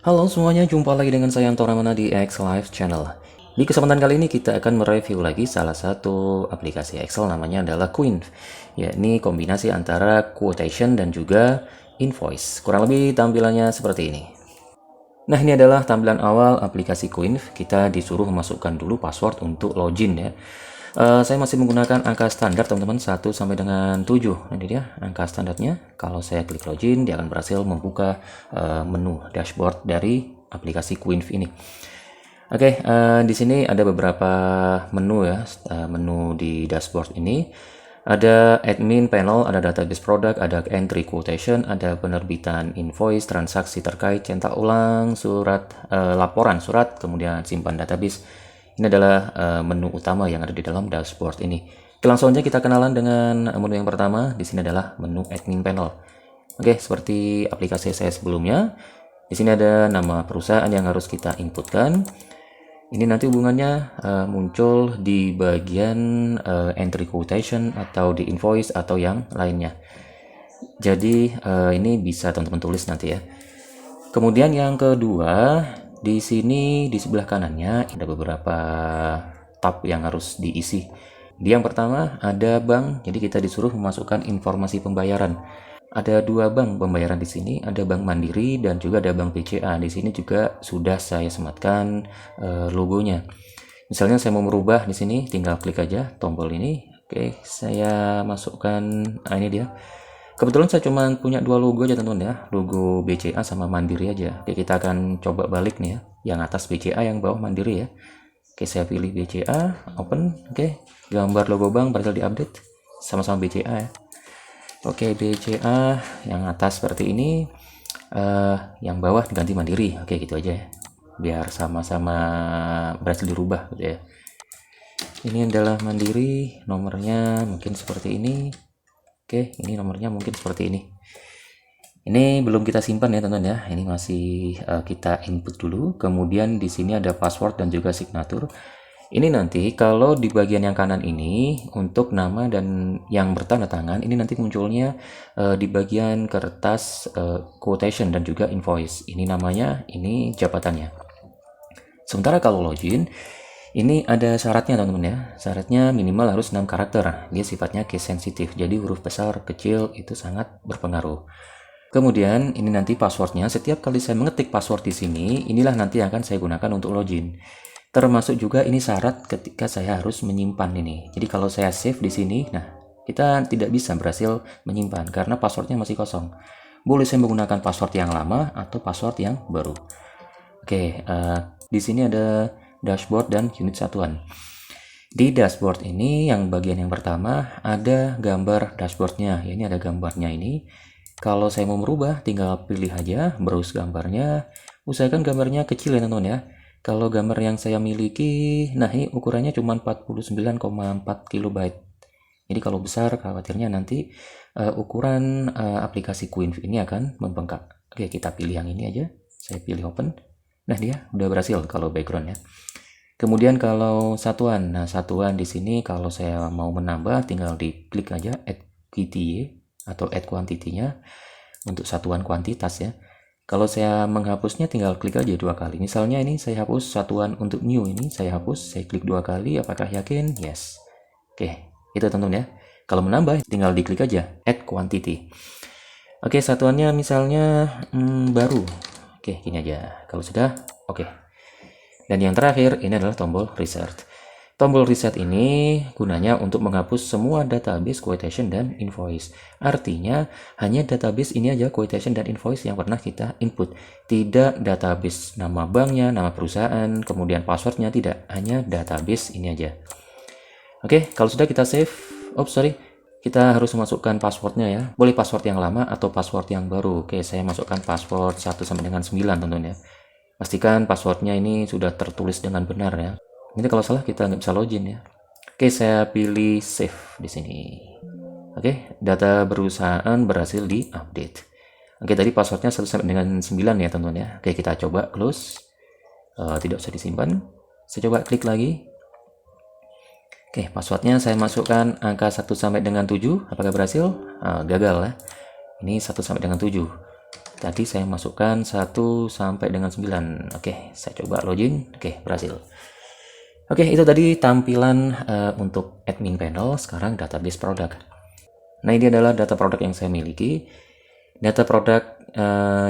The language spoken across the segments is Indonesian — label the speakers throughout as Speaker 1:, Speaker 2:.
Speaker 1: Halo semuanya, jumpa lagi dengan saya Anto Ramana di X Live Channel. Di kesempatan kali ini kita akan mereview lagi salah satu aplikasi Excel, namanya adalah Queen. Ya, ini kombinasi antara quotation dan juga invoice. Kurang lebih tampilannya seperti ini. Nah, ini adalah tampilan awal aplikasi Queen. Kita disuruh memasukkan dulu password untuk login ya. Saya masih menggunakan angka standar teman-teman, 1 sampai dengan 7. Ini dia angka standarnya. Kalau saya klik login, dia akan berhasil membuka menu dashboard dari aplikasi Queen ini. Oke, di sini ada beberapa menu ya, menu di dashboard ini. Ada admin panel, ada database product, ada entry quotation, ada penerbitan invoice, transaksi terkait, cetak ulang, surat laporan surat, kemudian simpan database. Ini adalah menu utama yang ada di dalam dashboard ini. Oke, langsung aja kita kenalan dengan menu yang pertama. Di sini adalah menu admin panel. Oke, seperti aplikasi saya sebelumnya, di sini ada nama perusahaan yang harus kita inputkan. Ini nanti hubungannya muncul di bagian entry quotation atau di invoice atau yang lainnya. Jadi ini bisa teman-teman tulis nanti ya. Kemudian yang kedua, di sini di sebelah kanannya ada beberapa tab yang harus diisi. Di yang pertama ada bank, jadi kita disuruh memasukkan informasi pembayaran. Ada dua bank pembayaran di sini, ada Bank Mandiri dan juga ada Bank BCA. Di sini juga sudah saya sematkan logonya. Misalnya saya mau merubah di sini, tinggal klik aja tombol ini. Oke, saya masukkan, ini dia. Kebetulan saya cuma punya dua logo aja teman-teman ya, logo BCA sama Mandiri aja. Oke, kita akan coba balik nih ya, yang atas BCA, yang bawah Mandiri ya. Oke, saya pilih BCA, open. Oke, gambar logo bank berhasil diupdate, sama-sama BCA ya. Oke, BCA yang atas seperti ini, yang bawah diganti Mandiri. Oke, gitu aja ya, biar sama-sama berhasil dirubah gitu ya. Ini adalah Mandiri, nomornya mungkin seperti ini. Oke, ini nomornya mungkin seperti ini. Ini belum kita simpan ya teman-teman ya. Ini masih kita input dulu. Kemudian di sini ada password dan juga signatur. Ini nanti kalau di bagian yang kanan ini untuk nama dan yang bertanda tangan, ini nanti munculnya di bagian kertas quotation dan juga invoice. Ini namanya, ini jabatannya. Sementara kalau login, ini ada syaratnya teman-teman ya. Syaratnya minimal harus 6 karakter. Dia sifatnya case sensitive. Jadi huruf besar, kecil itu sangat berpengaruh. Kemudian ini nanti passwordnya. Setiap kali saya mengetik password di sini, inilah nanti yang akan saya gunakan untuk login. Termasuk juga ini syarat ketika saya harus menyimpan ini. Jadi kalau saya save di sini, nah kita tidak bisa berhasil menyimpan karena passwordnya masih kosong. Boleh saya menggunakan password yang lama atau password yang baru. Oke, di sini ada dashboard dan unit satuan. Di dashboard ini yang bagian yang pertama ada gambar dashboardnya. Ya, ini ada gambarnya ini. Kalau saya mau merubah, tinggal pilih aja browse gambarnya. Usahakan gambarnya kecil ya teman-teman ya. Kalau gambar yang saya miliki, nah ini ukurannya cuma 49,4 kilobyte. Jadi kalau besar, khawatirnya nanti ukuran aplikasi Queen ini akan membengkak. Oke, kita pilih yang ini aja. Saya pilih open. Nah, dia udah berhasil kalau backgroundnya. Kemudian kalau satuan, nah satuan di sini kalau saya mau menambah, tinggal diklik aja add QTY atau add quantity-nya untuk satuan kuantitas ya. Kalau saya menghapusnya tinggal klik aja 2 kali. Misalnya ini saya hapus satuan untuk new, ini saya hapus, saya klik 2 kali, apakah yakin? Yes. Oke, itu teman-teman ya. Kalau menambah tinggal diklik aja add quantity. Oke, satuannya misalnya baru. Oke, gini aja. Kalau sudah, oke. Dan yang terakhir ini adalah tombol reset. Tombol reset ini gunanya untuk menghapus semua database quotation dan invoice. Artinya hanya database ini aja quotation dan invoice yang pernah kita input. Tidak database nama banknya, nama perusahaan, kemudian passwordnya, tidak. Hanya database ini aja. Oke, kalau sudah kita save. Kita harus memasukkan passwordnya ya. Boleh password yang lama atau password yang baru. Oke, saya masukkan password 1 sampai dengan 9 teman-teman ya. Pastikan passwordnya ini sudah tertulis dengan benar ya. Ini kalau salah kita nggak bisa login ya. Oke, saya pilih save di sini. Oke, data perusahaan berhasil diupdate. Oke, tadi passwordnya 1 sampai dengan 9 ya teman-teman ya. Oke, kita coba close. Tidak usah disimpan. Saya coba klik lagi. Oke, passwordnya saya masukkan angka 1 sampai dengan 7. Apakah berhasil? Gagal ya. Ini 1 sampai dengan 7. tadi saya masukkan 1 sampai dengan 9. Oke, saya coba login. Oke, berhasil. Oke, itu tadi tampilan untuk admin panel. Sekarang database produk. Nah, ini adalah data produk yang saya miliki. Data produk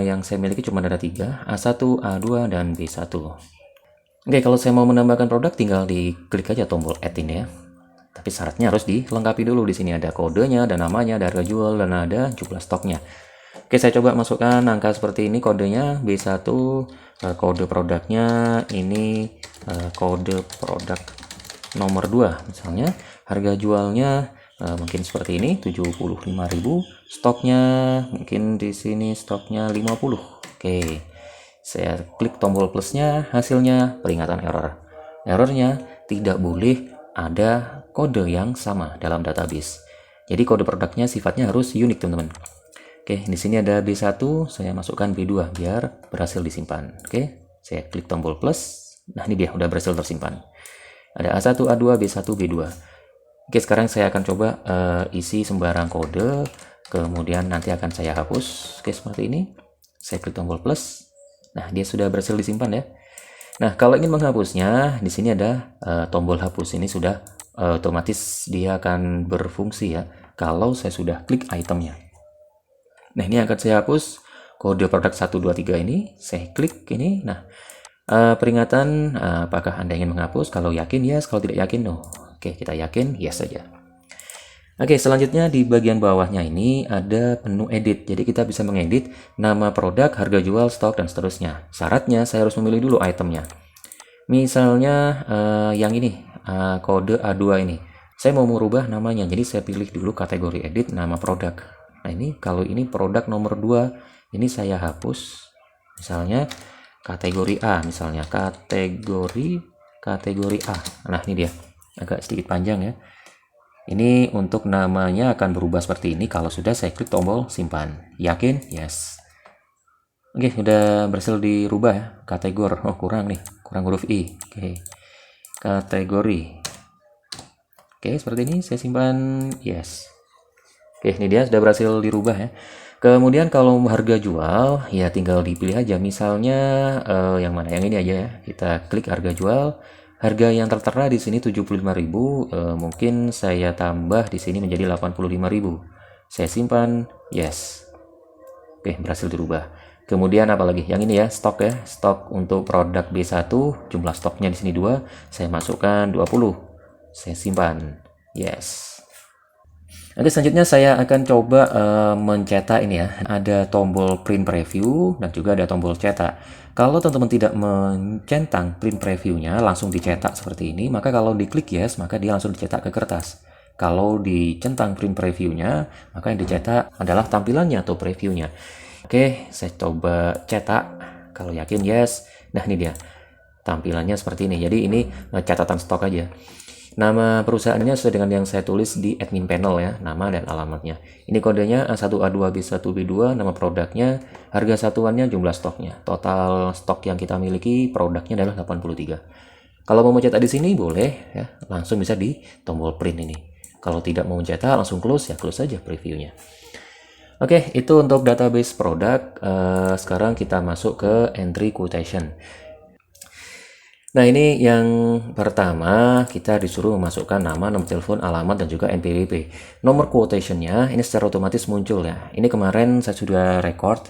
Speaker 1: yang saya miliki cuma ada 3, A1, A2, dan B1. Oke, kalau saya mau menambahkan produk tinggal diklik aja tombol add ini ya. Tapi syaratnya harus dilengkapi dulu. Di sini ada kodenya, ada namanya, ada harga jual, dan ada jumlah stoknya. Oke, saya coba masukkan angka seperti ini kodenya B1, kode produknya ini kode produk nomor 2 misalnya. Harga jualnya mungkin seperti ini 75.000, stoknya mungkin di sini stoknya 50. Oke, saya klik tombol plusnya, hasilnya peringatan error. Errornya tidak boleh ada kode yang sama dalam database. Jadi kode produknya sifatnya harus unik, teman-teman. Oke, di sini ada B1, saya masukkan B2 biar berhasil disimpan. Oke, saya klik tombol plus. Nah, ini dia udah berhasil tersimpan. Ada A1, A2, B1, B2. Oke, sekarang saya akan coba isi sembarang kode, kemudian nanti akan saya hapus. Oke, seperti ini. Saya klik tombol plus. Nah, dia sudah berhasil disimpan ya. Nah, kalau ingin menghapusnya, di sini ada tombol hapus. Ini sudah otomatis dia akan berfungsi ya kalau saya sudah klik itemnya. Nah, ini akan saya hapus kode produk 123 ini. Saya klik ini. Nah, peringatan apakah Anda ingin menghapus? Kalau yakin yes, kalau tidak yakin no. Oke, kita yakin yes saja. Oke, selanjutnya di bagian bawahnya ini ada menu edit. Jadi kita bisa mengedit nama produk, harga jual, stok, dan seterusnya. Syaratnya saya harus memilih dulu itemnya. Misalnya yang ini, kode A2 ini. Saya mau merubah namanya, jadi saya pilih dulu kategori edit nama produk. Nah, ini kalau ini produk nomor 2, ini saya hapus. Misalnya kategori A, misalnya kategori A. Nah, ini dia. Agak sedikit panjang ya. Ini untuk namanya akan berubah seperti ini kalau sudah saya klik tombol simpan. Yakin? Yes. Oke, udah berhasil dirubah ya. Kategori. Oh, kurang nih. Kurang huruf I. Oke. Kategori. Oke, seperti ini saya simpan. Yes. Oke, ini dia sudah berhasil dirubah ya. Kemudian kalau harga jual, ya tinggal dipilih aja. Misalnya yang mana? Yang ini aja ya. Kita klik harga jual. Harga yang tertera di sini 75.000, mungkin saya tambah di sini menjadi 85.000. Saya simpan, yes. Oke, berhasil dirubah. Kemudian apalagi? Yang ini ya, stok ya. Stok untuk produk B1, jumlah stoknya di sini 2, saya masukkan 20. Saya simpan, yes. Oke, selanjutnya saya akan coba mencetak ini ya. Ada tombol print preview dan juga ada tombol cetak. Kalau teman-teman tidak mencentang print previewnya, langsung dicetak seperti ini, maka kalau diklik yes, maka dia langsung dicetak ke kertas. Kalau dicentang print previewnya, maka yang dicetak adalah tampilannya atau previewnya. Oke, saya coba cetak. Kalau yakin yes. Nah, ini dia. Tampilannya seperti ini. Jadi ini catatan stok aja. Nama perusahaannya sesuai dengan yang saya tulis di admin panel ya, nama dan alamatnya. Ini kodenya A1, A2, B1, B2, nama produknya, harga satuannya, jumlah stoknya. Total stok yang kita miliki produknya adalah 83. Kalau mau mencetak di sini boleh ya, langsung bisa di tombol print ini. Kalau tidak mau mencetak langsung close ya, close saja previewnya. Oke, itu untuk database produk. Sekarang kita masuk ke entry quotation. Nah, ini yang pertama, kita disuruh memasukkan nama, nomor telepon, alamat, dan juga NPWP. Nomor quotation-nya ini secara otomatis muncul ya. Ini kemarin saya sudah record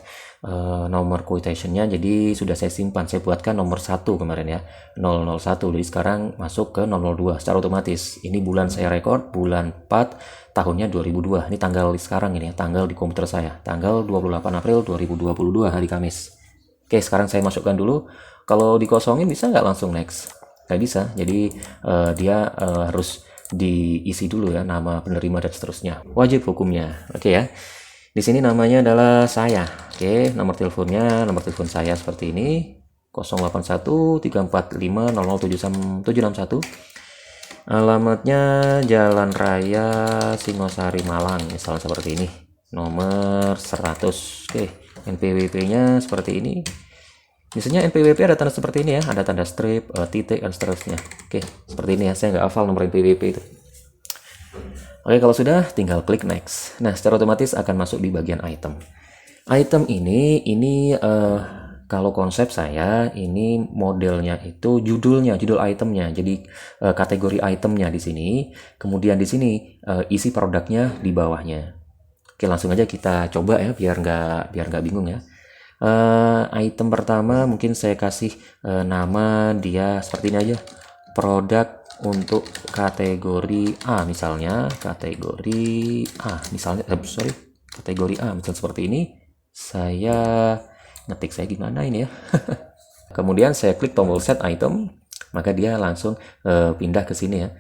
Speaker 1: nomor quotation-nya, jadi sudah saya simpan. Saya buatkan nomor 1 kemarin ya, 001. Jadi sekarang masuk ke 002 secara otomatis. Ini bulan saya record, bulan 4, tahunnya 2002. Ini tanggal sekarang ini ya, tanggal di komputer saya. Tanggal 28 April 2022, hari Kamis. Oke, sekarang saya masukkan dulu. Kalau dikosongin bisa nggak langsung next? Nggak bisa, jadi dia harus diisi dulu ya, nama penerima dan seterusnya. Wajib hukumnya, oke ya. Di sini namanya adalah saya, oke. Nomor telepon saya seperti ini, 081 345 00761. Alamatnya Jalan Raya Singosari Malang, misalnya seperti ini. Nomor 100, oke. NPWP-nya seperti ini. Biasanya NPWP ada tanda seperti ini ya, ada tanda strip, titik, dan seterusnya. Oke, seperti ini ya, saya nggak hafal nomor NPWP itu. Oke, kalau sudah, tinggal klik next. Nah, secara otomatis akan masuk di bagian item. Item ini kalau konsep saya ini modelnya itu judulnya, judul itemnya. Jadi kategori itemnya di sini, kemudian di sini isi produknya di bawahnya. Oke, langsung aja kita coba ya, biar nggak bingung ya. Item pertama mungkin saya kasih nama dia seperti ini aja. Produk untuk kategori A misalnya, kategori A misalnya, kategori A misal seperti ini. Saya ngetik saya gimana ini ya. Kemudian saya klik tombol set item, maka dia langsung pindah ke sini ya.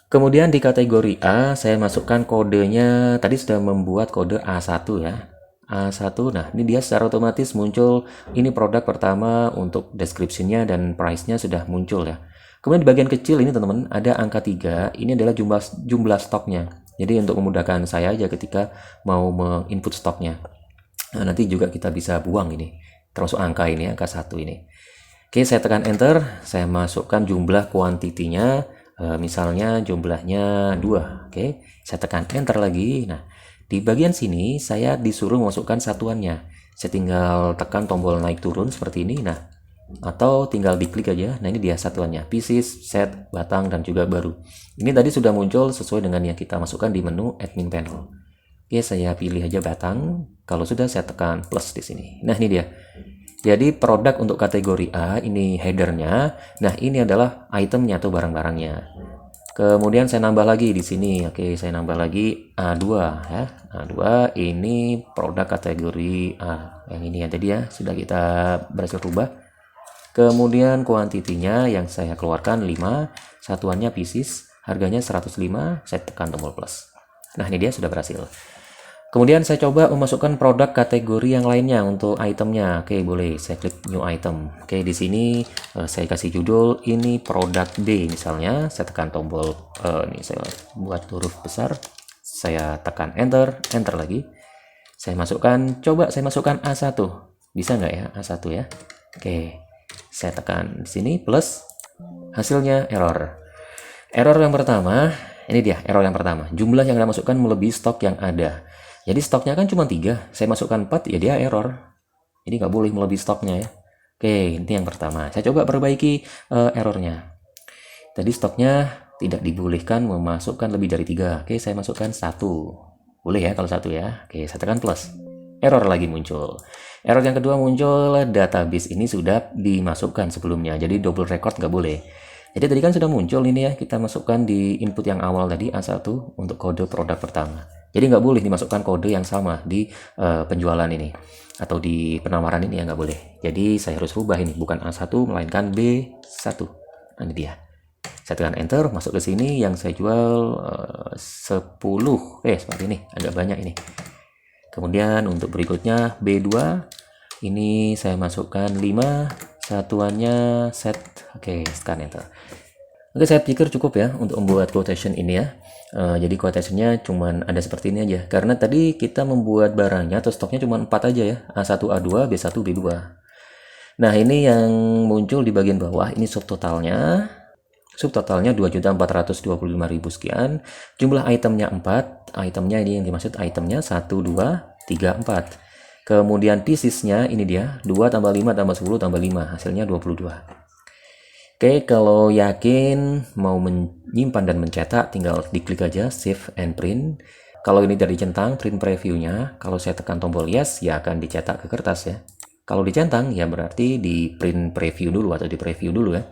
Speaker 1: Kemudian di kategori A saya masukkan kodenya, tadi sudah membuat kode A1 ya. A1, nah ini dia secara otomatis muncul, ini produk pertama untuk description-nya dan price-nya sudah muncul ya. Kemudian di bagian kecil ini teman-teman ada angka 3, ini adalah jumlah stoknya. Jadi untuk memudahkan saya aja ketika mau menginput stoknya. Nah, nanti juga kita bisa buang ini, termasuk angka ini, angka 1 ini. Oke, saya tekan enter, saya masukkan jumlah kuantitinya, misalnya jumlahnya 2. Oke, saya tekan enter lagi. Nah, di bagian sini saya disuruh masukkan satuannya. Saya tinggal tekan tombol naik turun seperti ini. Nah, atau tinggal diklik aja. Nah, ini dia satuannya, pieces, set, batang, dan juga baru. Ini tadi sudah muncul sesuai dengan yang kita masukkan di menu admin panel. Oke, saya pilih aja batang. Kalau sudah saya tekan plus di sini. Nah, ini dia. Jadi produk untuk kategori A ini headernya. Nah, ini adalah itemnya atau barang-barangnya. Kemudian saya nambah lagi di sini. Oke, saya nambah lagi A2 ya. A2 ini produk kategori A. Yang ini ya tadi ya sudah kita berhasil rubah. Kemudian kuantitinya yang saya keluarkan 5, satuannya pieces, harganya 105, saya tekan tombol plus. Nah, ini dia sudah berhasil. Kemudian saya coba memasukkan produk kategori yang lainnya untuk itemnya. Oke, boleh. Saya klik new item. Oke, di sini saya kasih judul ini produk D misalnya. Saya tekan tombol ini saya buat huruf besar. Saya tekan enter, enter lagi. Saya masukkan, coba saya masukkan A1. Bisa nggak ya A1 ya? Oke. Saya tekan di sini plus, hasilnya error. Error yang pertama, ini dia error yang pertama. Jumlah yang Anda masukkan melebihi stok yang ada. Jadi stoknya kan cuma 3, saya masukkan 4, ya dia error. Jadi nggak boleh melebihi stoknya ya. Oke, ini yang pertama. Saya coba perbaiki errornya. Tadi stoknya tidak dibolehkan memasukkan lebih dari 3. Oke, saya masukkan 1. Boleh ya kalau 1 ya. Oke, saya tekan plus. Error lagi muncul. Error yang kedua muncul, database ini sudah dimasukkan sebelumnya. Jadi double record nggak boleh. Jadi tadi kan sudah muncul ini ya, kita masukkan di input yang awal tadi A1 untuk kode produk pertama. Jadi nggak boleh dimasukkan kode yang sama di penjualan ini atau di penamaran ini ya nggak boleh. Jadi saya harus rubah ini, bukan A1 melainkan B1. Nah, ini dia. Saya tekan enter, masuk ke sini yang saya jual 10. Seperti ini, agak banyak ini. Kemudian untuk berikutnya B2, ini saya masukkan 5, satuannya set. Oke, tekan enter. Oke, saya pikir cukup ya untuk membuat quotation ini ya. Jadi quotationnya cuman ada seperti ini aja. Karena tadi kita membuat barangnya atau stoknya cuma 4 aja ya. A1, A2, B1, B2. Nah, ini yang muncul di bagian bawah. Ini subtotalnya. Subtotalnya 2.425.000 sekian. Jumlah itemnya 4. Itemnya ini yang dimaksud itemnya 1, 2, 3, 4. Kemudian piecesnya ini dia. 2 tambah 5 tambah 10 tambah 5. Hasilnya 22. Oke, kalau yakin mau menyimpan dan mencetak, tinggal diklik aja save and print. Kalau ini dari centang, print previewnya. Kalau saya tekan tombol yes, ya akan dicetak ke kertas ya. Kalau dicentang, ya berarti di print preview dulu atau di preview dulu ya.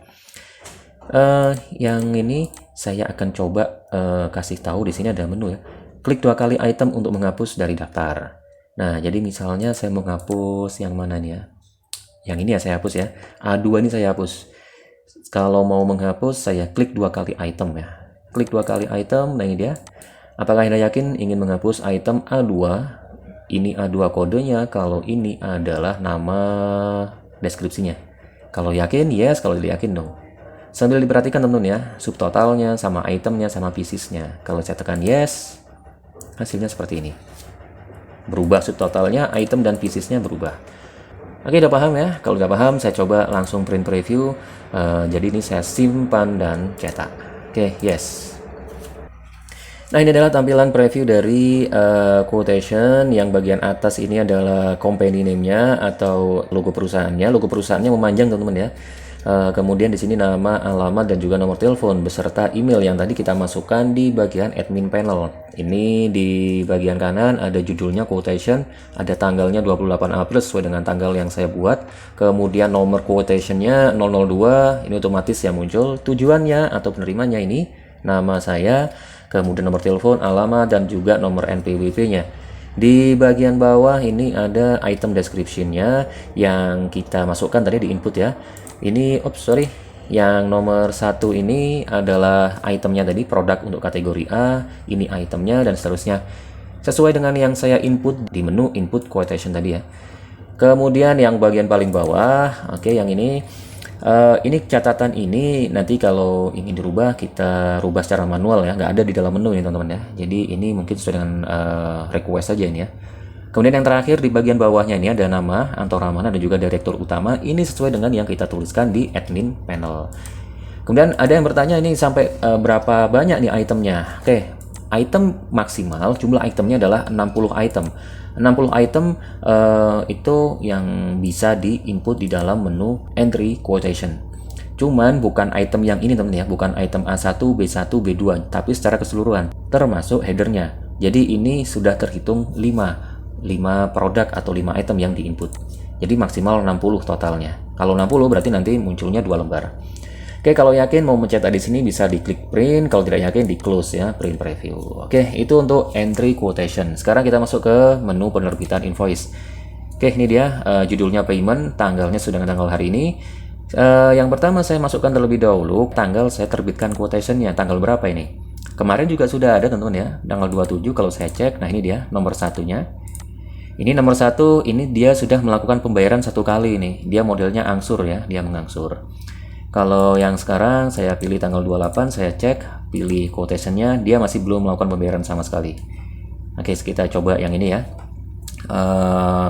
Speaker 1: Yang ini saya akan coba kasih tahu di sini ada menu ya. Klik 2 kali item untuk menghapus dari daftar. Nah, jadi misalnya saya mau menghapus yang mana nih ya? Yang ini ya saya hapus ya. A2 ini saya hapus. Kalau mau menghapus, saya klik 2 kali item ya. Klik 2 kali item, nah ini dia. Apakah Anda yakin ingin menghapus item A2? Ini A2 kodenya, kalau ini adalah nama deskripsinya. Kalau yakin, yes. Kalau tidak yakin, no. Sambil diperhatikan teman-teman ya, subtotalnya, sama itemnya, sama piecesnya. Kalau saya tekan yes, hasilnya seperti ini. Berubah subtotalnya, item dan piecesnya berubah. Oke, udah paham ya? Kalau udah paham, saya coba langsung print preview. Jadi ini saya simpan dan cetak. Oke, yes. Nah, ini adalah tampilan preview dari quotation. Yang bagian atas ini adalah company name-nya atau logo perusahaannya. Logo perusahaannya memanjang, teman-teman ya. Kemudian di sini nama, alamat, dan juga nomor telepon beserta email yang tadi kita masukkan di bagian admin panel. Ini di bagian kanan ada judulnya quotation, ada tanggalnya 28 April sesuai dengan tanggal yang saya buat. Kemudian nomor quotation-nya 002, ini otomatis yang muncul. Tujuannya atau penerimanya ini nama saya, kemudian nomor telepon, alamat, dan juga nomor NPWP-nya. Di bagian bawah ini ada item description-nya yang kita masukkan tadi di input ya. Ini, yang nomor 1 ini adalah itemnya tadi, produk untuk kategori A, ini itemnya, dan seterusnya. Sesuai dengan yang saya input di menu input quotation tadi ya. Kemudian yang bagian paling bawah, yang ini catatan ini nanti kalau ingin dirubah kita rubah secara manual ya, nggak ada di dalam menu ini teman-teman ya. Jadi ini mungkin sesuai dengan request saja ini ya. Kemudian yang terakhir di bagian bawahnya ini ada nama Antora Ramana dan juga direktur utama. Ini sesuai dengan yang kita tuliskan di admin panel. Kemudian ada yang bertanya ini sampai berapa banyak nih itemnya. Item maksimal jumlah itemnya adalah 60 item. 60 item itu yang bisa di-input di dalam menu entry quotation. Cuman bukan item yang ini teman-teman ya, bukan item A1, B1, B2, tapi secara keseluruhan termasuk headernya. Jadi ini sudah terhitung 5 produk atau 5 item yang di-input. Jadi maksimal 60 totalnya. Kalau 60 berarti nanti munculnya 2 lembar. Kalau yakin mau mencetak di sini bisa diklik print, kalau tidak yakin di close ya, print preview. Itu untuk entry quotation. Sekarang kita masuk ke menu penerbitan invoice. Ini dia judulnya payment, tanggalnya sudah dengan tanggal hari ini. Yang pertama saya masukkan terlebih dahulu tanggal saya terbitkan quotationnya, tanggal berapa ini. Kemarin juga sudah ada teman-teman ya, tanggal 27 kalau saya cek. Nah ini dia nomor satunya. Ini nomor 1, ini dia sudah melakukan pembayaran 1 kali nih. Dia modelnya angsur ya, dia mengangsur. Kalau yang sekarang saya pilih tanggal 28, saya cek, pilih quotation-nya, dia masih belum melakukan pembayaran sama sekali. Kita coba yang ini ya.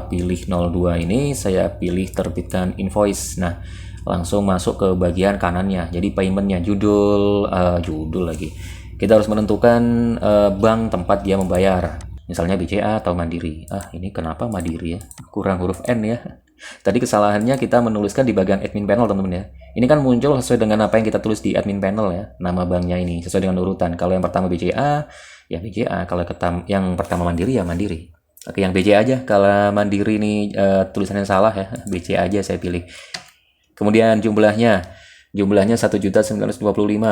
Speaker 1: Pilih 02 ini, saya pilih terbitkan invoice. Nah, langsung masuk ke bagian kanannya. Jadi payment-nya, judul lagi. Kita harus menentukan bank tempat dia membayar. Misalnya BCA atau Mandiri. Ini kenapa Mandiri ya? Kurang huruf N ya. Tadi kesalahannya kita menuliskan di bagian admin panel teman-teman ya. Ini kan muncul sesuai dengan apa yang kita tulis di admin panel ya. Nama banknya ini sesuai dengan urutan. Kalau yang pertama BCA, ya BCA. Kalau yang pertama Mandiri ya Mandiri. Yang BCA aja. Kalau Mandiri ini tulisannya salah ya. BCA aja saya pilih. Kemudian jumlahnya 1.925.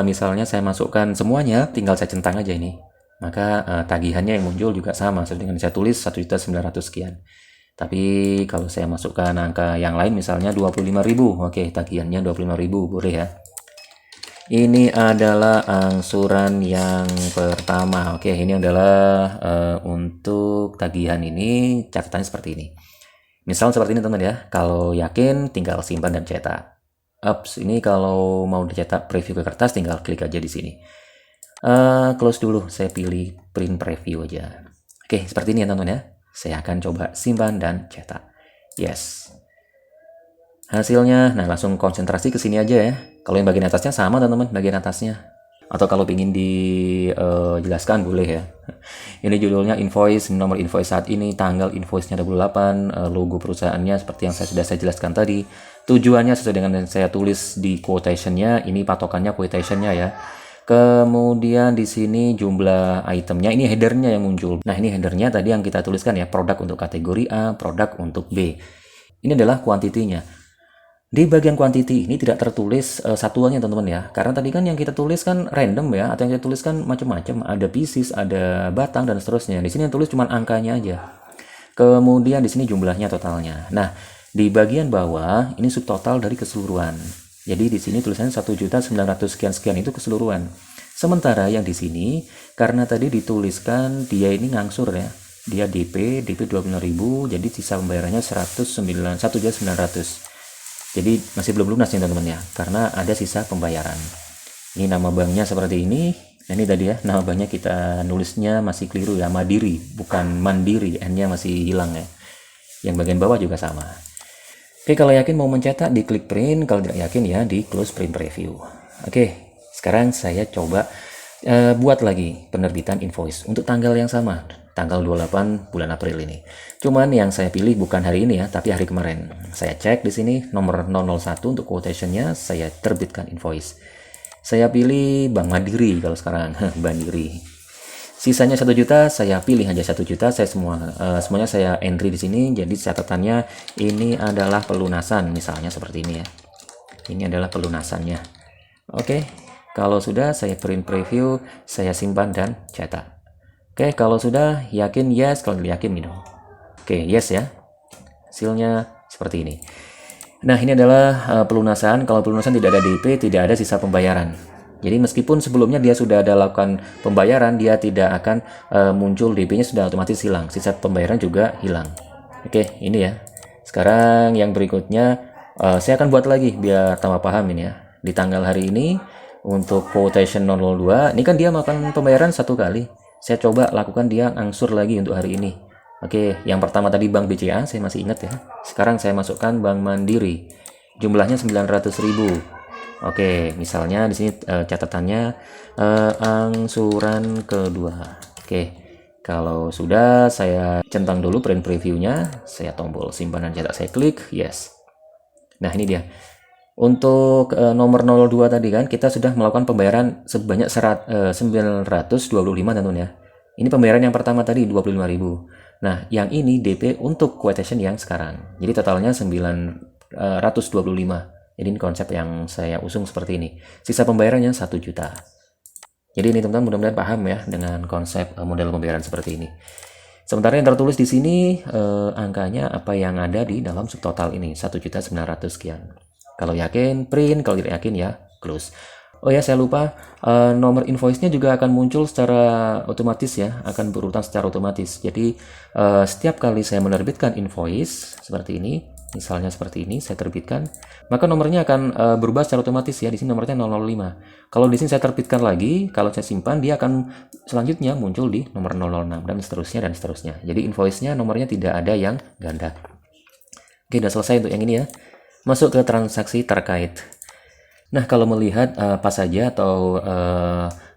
Speaker 1: Misalnya saya masukkan semuanya, tinggal saya centang aja ini. Maka tagihannya yang muncul juga sama seperti dengan saya tulis 1.900 sekian. Tapi kalau saya masukkan angka yang lain misalnya 25.000, tagihannya 25.000 boleh ya. Ini adalah angsuran yang pertama. Ini adalah untuk tagihan ini catatannya seperti ini. Misal seperti ini teman-teman ya. Kalau yakin tinggal simpan dan cetak. Ini kalau mau dicetak preview ke kertas tinggal klik aja di sini. Close dulu, saya pilih print preview aja. Seperti ini ya teman-teman ya. Saya akan coba simpan dan cetak. Yes. Hasilnya, nah langsung konsentrasi ke sini aja ya. Kalau yang bagian atasnya sama teman-teman, bagian atasnya. Atau kalau ingin dijelaskan boleh ya. Ini judulnya invoice, nomor invoice saat ini, tanggal invoice-nya 28, logo perusahaannya seperti yang sudah saya jelaskan tadi. Tujuannya sesuai dengan yang saya tulis di quotation-nya, ini patokannya quotation-nya ya. Kemudian di sini jumlah itemnya, ini headernya yang muncul. Nah ini headernya tadi yang kita tuliskan ya, produk untuk kategori A, produk untuk B. Ini adalah kuantitinya. Di bagian quantity ini tidak tertulis satuannya teman-teman ya, karena tadi kan yang kita tulis kan random ya, atau yang kita tuliskan macam-macam, ada pieces, ada batang dan seterusnya. Di sini yang tulis cuma angkanya aja. Kemudian di sini jumlahnya totalnya. Nah di bagian bawah ini subtotal dari keseluruhan. Jadi di sini tulisannya 1.900 sekian itu keseluruhan. Sementara yang di sini karena tadi dituliskan dia ini ngangsur ya. Dia DP 25.000, jadi sisa pembayarannya 1.900. Jadi masih belum lunas nih teman-teman ya, karena ada sisa pembayaran. Ini nama banknya seperti ini. Nah, ini tadi ya, nama banknya kita nulisnya masih keliru ya, Mandiri, bukan Mandiri, N-nya masih hilang ya. Yang bagian bawah juga sama. Kalau yakin mau mencetak di klik print, kalau tidak yakin ya di close print preview. Sekarang saya coba buat lagi penerbitan invoice untuk tanggal yang sama, tanggal 28 bulan April ini. Cuman yang saya pilih bukan hari ini ya, tapi hari kemarin. Saya cek di sini nomor 001 untuk quotationnya, saya terbitkan invoice. Saya pilih Bank Mandiri kalau sekarang, Mandiri. Sisanya 1 juta, saya pilih aja 1 juta. Saya semuanya saya entry di sini. Jadi catatannya ini adalah pelunasan, misalnya seperti ini ya. Ini adalah pelunasannya. Oke, kalau sudah saya print preview, saya simpan dan cetak. Oke, kalau sudah yakin yes, kalau yakin gitu. Oke, yes ya. Hasilnya seperti ini. Nah, ini adalah pelunasan. Kalau pelunasan tidak ada DP, tidak ada sisa pembayaran. Jadi meskipun sebelumnya dia sudah ada lakukan pembayaran, dia tidak akan muncul DP-nya, sudah otomatis hilang. Sisa pembayaran juga hilang. Oke, ini ya. Sekarang yang berikutnya saya akan buat lagi biar tambah paham ini ya. Di tanggal hari ini untuk quotation 002, ini kan dia makan pembayaran 1 kali. Saya coba lakukan dia angsur lagi untuk hari ini. Oke, yang pertama tadi Bank BCA, saya masih ingat ya. Sekarang saya masukkan Bank Mandiri. Jumlahnya 900.000. Oke, misalnya di sini catatannya angsuran kedua. Oke, kalau sudah saya centang dulu print previewnya, saya tombol simpanan cetak, saya klik yes. Nah ini dia. Untuk nomor 02 tadi kan kita sudah melakukan pembayaran sebanyak 925 teman-teman ya. Ini pembayaran yang pertama tadi 25.000. Nah, yang ini DP untuk quotation yang sekarang. Jadi totalnya 925. Jadi ini konsep yang saya usung seperti ini. Sisa pembayarannya 1 juta. Jadi ini teman-teman mudah-mudahan paham ya dengan konsep model pembayaran seperti ini. Sementara yang tertulis di sini angkanya apa yang ada di dalam subtotal ini 1.900.000 sekian. Kalau yakin print, kalau tidak yakin ya close. Oh ya, saya lupa, nomor invoice-nya juga akan muncul secara otomatis ya, akan berurutan secara otomatis. Jadi setiap kali saya menerbitkan invoice seperti ini, misalnya seperti ini, saya terbitkan, maka nomornya akan berubah secara otomatis ya. Di sini nomornya 005. Kalau di sini saya terbitkan lagi, kalau saya simpan, dia akan selanjutnya muncul di nomor 006 dan seterusnya dan seterusnya. Jadi invoice-nya nomornya tidak ada yang ganda. Oke, sudah selesai untuk yang ini ya. Masuk ke transaksi terkait. Nah, kalau melihat apa saja atau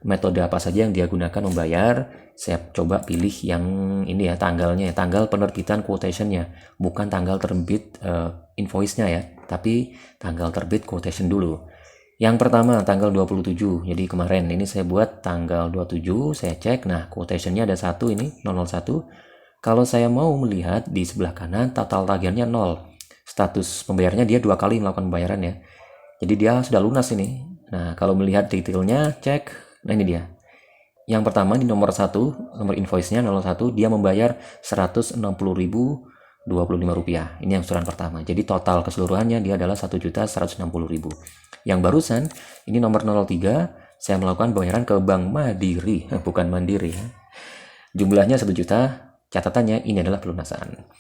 Speaker 1: metode apa saja yang dia gunakan membayar, saya coba pilih yang ini ya, tanggalnya ya, tanggal penerbitan quotation-nya, bukan tanggal terbit invoice-nya ya, tapi tanggal terbit quotation dulu. Yang pertama tanggal 27, jadi kemarin ini saya buat tanggal 27, saya cek, nah quotation-nya ada 1 ini, 001. Kalau saya mau melihat di sebelah kanan, total tagihannya 0. Status pembayarnya dia 2 kali melakukan pembayaran ya. Jadi dia sudah lunas ini. Nah, kalau melihat detailnya, cek. Nah, ini dia. Yang pertama di nomor 1, nomor invoice-nya 01, dia membayar Rp160.025. Ini yang angsuran pertama. Jadi total keseluruhannya dia adalah Rp1.160.000. Yang barusan, ini nomor 03, saya melakukan pembayaran ke Bank Mandiri, bukan Mandiri ya. Jumlahnya 1 juta, catatannya ini adalah pelunasan.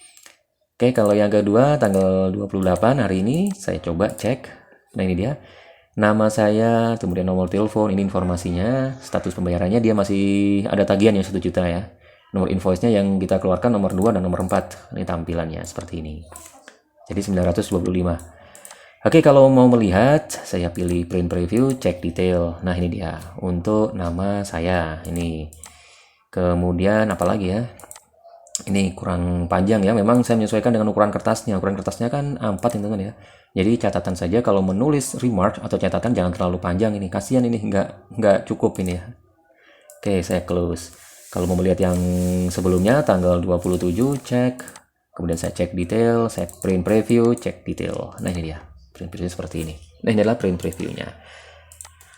Speaker 1: Oke, kalau yang kedua tanggal 28 hari ini saya coba cek. Nah, ini dia. Nama saya, kemudian nomor telepon, ini informasinya, status pembayarannya dia masih ada tagihan ya 1 juta ya. Nomor invoice-nya yang kita keluarkan nomor 2 dan nomor 4. Ini tampilannya seperti ini. Jadi 925. Oke, kalau mau melihat, saya pilih print preview, cek detail. Nah, ini dia. Untuk nama saya ini. Kemudian apalagi ya? Ini kurang panjang ya, memang saya menyesuaikan dengan ukuran kertasnya. Ukuran kertasnya kan A4 ya teman-teman ya. Jadi catatan saja, kalau menulis remark atau catatan jangan terlalu panjang ini, kasihan ini nggak cukup ini ya. Oke, saya close. Kalau mau melihat yang sebelumnya tanggal 27 cek, kemudian saya cek detail, saya print preview, cek detail. Nah, ini dia print preview seperti ini. Nah, ini adalah print previewnya.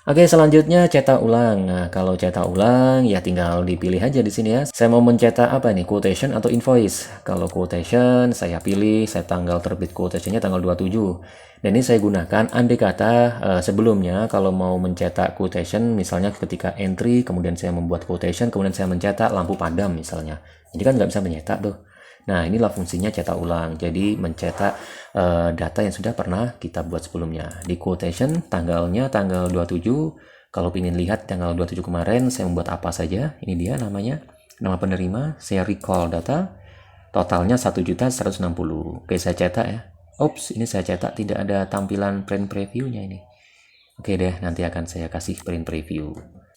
Speaker 1: Oke, selanjutnya cetak ulang. Nah, kalau cetak ulang ya tinggal dipilih aja di sini ya. Saya mau mencetak apa nih? Quotation atau invoice? Kalau quotation saya pilih, saya tanggal terbit quotationnya tanggal 27. Dan ini saya gunakan andai kata sebelumnya kalau mau mencetak quotation misalnya ketika entry kemudian saya membuat quotation kemudian saya mencetak lampu padam misalnya. Jadi kan nggak bisa mencetak tuh. Nah, inilah fungsinya cetak ulang. Jadi mencetak data yang sudah pernah kita buat sebelumnya. Di quotation tanggalnya tanggal 27. Kalau ingin lihat tanggal 27 kemarin saya membuat apa saja. Ini dia namanya. Nama penerima, saya recall data. Totalnya 1.160.000. Oke, saya cetak ya. Ups, ini saya cetak tidak ada tampilan print previewnya ini. Oke deh, nanti akan saya kasih print preview.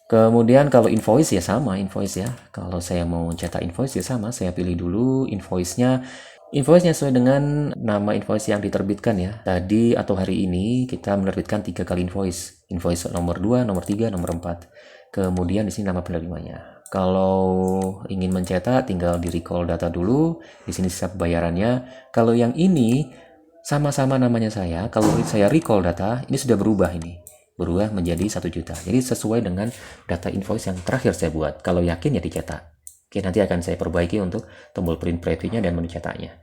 Speaker 1: Kemudian kalau invoice ya sama, invoice ya. Kalau saya mau cetak invoice ya sama, saya pilih dulu invoice-nya. Invoice-nya sesuai dengan nama invoice yang diterbitkan ya. Tadi atau hari ini kita menerbitkan 3 kali invoice. Invoice nomor 2, nomor 3, nomor 4. Kemudian di sini nama penerimanya. Kalau ingin mencetak tinggal di recall data dulu. Di sini sisa pembayarannya. Kalau yang ini sama-sama namanya saya. Kalau saya recall data, ini sudah berubah ini. Berubah menjadi 1 juta. Jadi sesuai dengan data invoice yang terakhir saya buat. Kalau yakin ya dicetak. Oke, nanti akan saya perbaiki untuk tombol print previewnya dan menu cetaknya.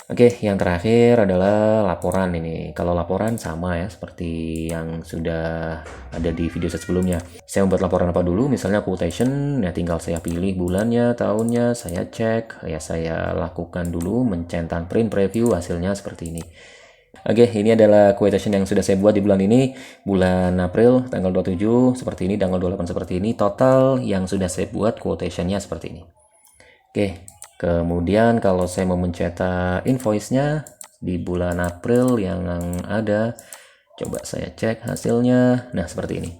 Speaker 1: Oke, yang terakhir adalah laporan ini. Kalau laporan sama ya, seperti yang sudah ada di video saya sebelumnya. Saya membuat laporan apa dulu, misalnya quotation, ya tinggal saya pilih bulannya, tahunnya, saya cek, ya saya lakukan dulu, mencentang print preview, hasilnya seperti ini. Oke, ini adalah quotation yang sudah saya buat di bulan ini, bulan April, tanggal 27, seperti ini, tanggal 28 seperti ini, total yang sudah saya buat quotation-nya seperti ini. Oke, kemudian kalau saya mau mencetak invoice-nya di bulan April yang ada, coba saya cek hasilnya, nah seperti ini.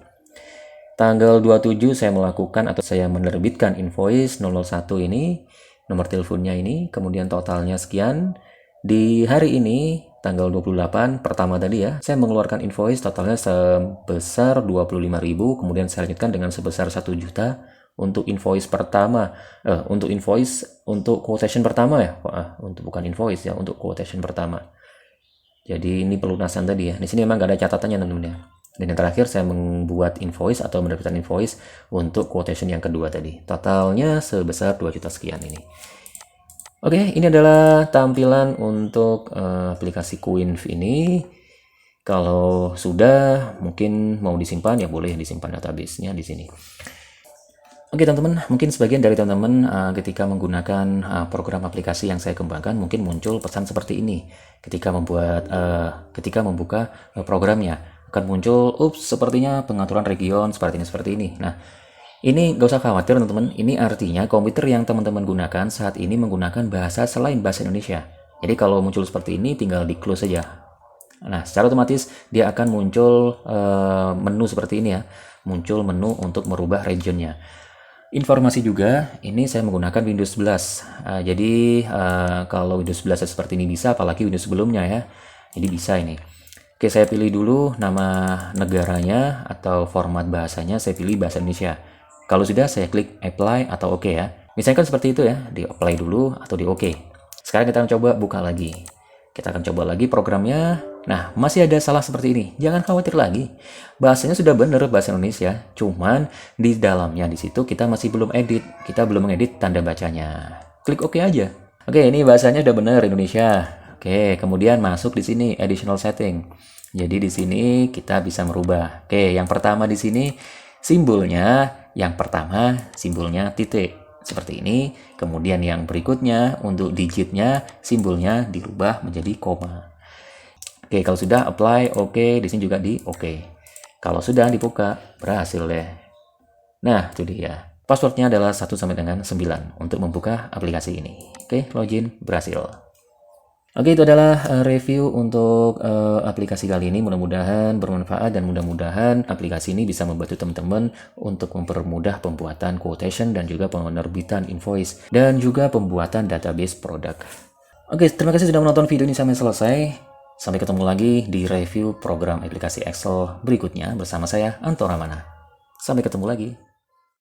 Speaker 1: Tanggal 27 saya melakukan atau saya menerbitkan invoice 001 ini, nomor teleponnya ini, kemudian totalnya sekian. Di hari ini, tanggal 28, pertama tadi ya, saya mengeluarkan invoice totalnya sebesar 25.000, kemudian saya lanjutkan dengan sebesar 1 juta untuk invoice pertama. Untuk quotation pertama ya, untuk bukan invoice ya, untuk quotation pertama. Jadi ini pelunasan tadi ya. Di sini memang nggak ada catatannya teman-teman ya. Dan yang terakhir saya membuat invoice atau menerbitkan invoice untuk quotation yang kedua tadi. Totalnya sebesar 2 juta sekian ini. Oke, ini adalah tampilan untuk aplikasi Quinv ini. Kalau sudah mungkin mau disimpan ya boleh disimpan database-nya di sini. Oke teman-teman, mungkin sebagian dari teman-teman ketika menggunakan program aplikasi yang saya kembangkan mungkin muncul pesan seperti ini. Ketika membuka programnya akan muncul, sepertinya pengaturan region seperti ini. Nah, ini nggak usah khawatir teman-teman, ini artinya komputer yang teman-teman gunakan saat ini menggunakan bahasa selain bahasa Indonesia. Jadi kalau muncul seperti ini tinggal di close saja. Nah, secara otomatis dia akan muncul menu seperti ini ya, muncul menu untuk merubah regionnya. Informasi juga, ini saya menggunakan Windows 11. Jadi kalau Windows 11 seperti ini bisa, apalagi Windows sebelumnya ya. Jadi bisa ini. Oke, saya pilih dulu nama negaranya atau format bahasanya, saya pilih bahasa Indonesia. Kalau sudah, saya klik apply atau OK ya. Misalkan seperti itu ya, di apply dulu atau di OK. Sekarang kita akan coba buka lagi. Kita akan coba lagi programnya. Nah, masih ada salah seperti ini. Jangan khawatir lagi. Bahasanya sudah benar bahasa Indonesia. Cuman di dalamnya di situ kita masih belum edit. Kita belum mengedit tanda bacanya. Klik OK aja. Oke, ini bahasanya sudah benar Indonesia. Oke, kemudian masuk di sini additional setting. Jadi di sini kita bisa merubah. Oke, yang pertama di sini simbolnya, yang pertama simbolnya titik seperti ini. Kemudian yang berikutnya untuk digitnya simbolnya dirubah menjadi koma. Oke, kalau sudah apply OK, di sini juga di OK. Kalau sudah dibuka, berhasil deh. Nah, itu dia. Passwordnya adalah 1 sampai dengan 9 untuk membuka aplikasi ini. Oke, login berhasil. Oke, itu adalah review untuk aplikasi kali ini. Mudah-mudahan bermanfaat dan mudah-mudahan aplikasi ini bisa membantu teman-teman untuk mempermudah pembuatan quotation dan juga penerbitan invoice dan juga pembuatan database produk. Oke, terima kasih sudah menonton video ini sampai selesai. Sampai ketemu lagi di review program aplikasi Excel berikutnya bersama saya, Anto Ramana. Sampai ketemu lagi.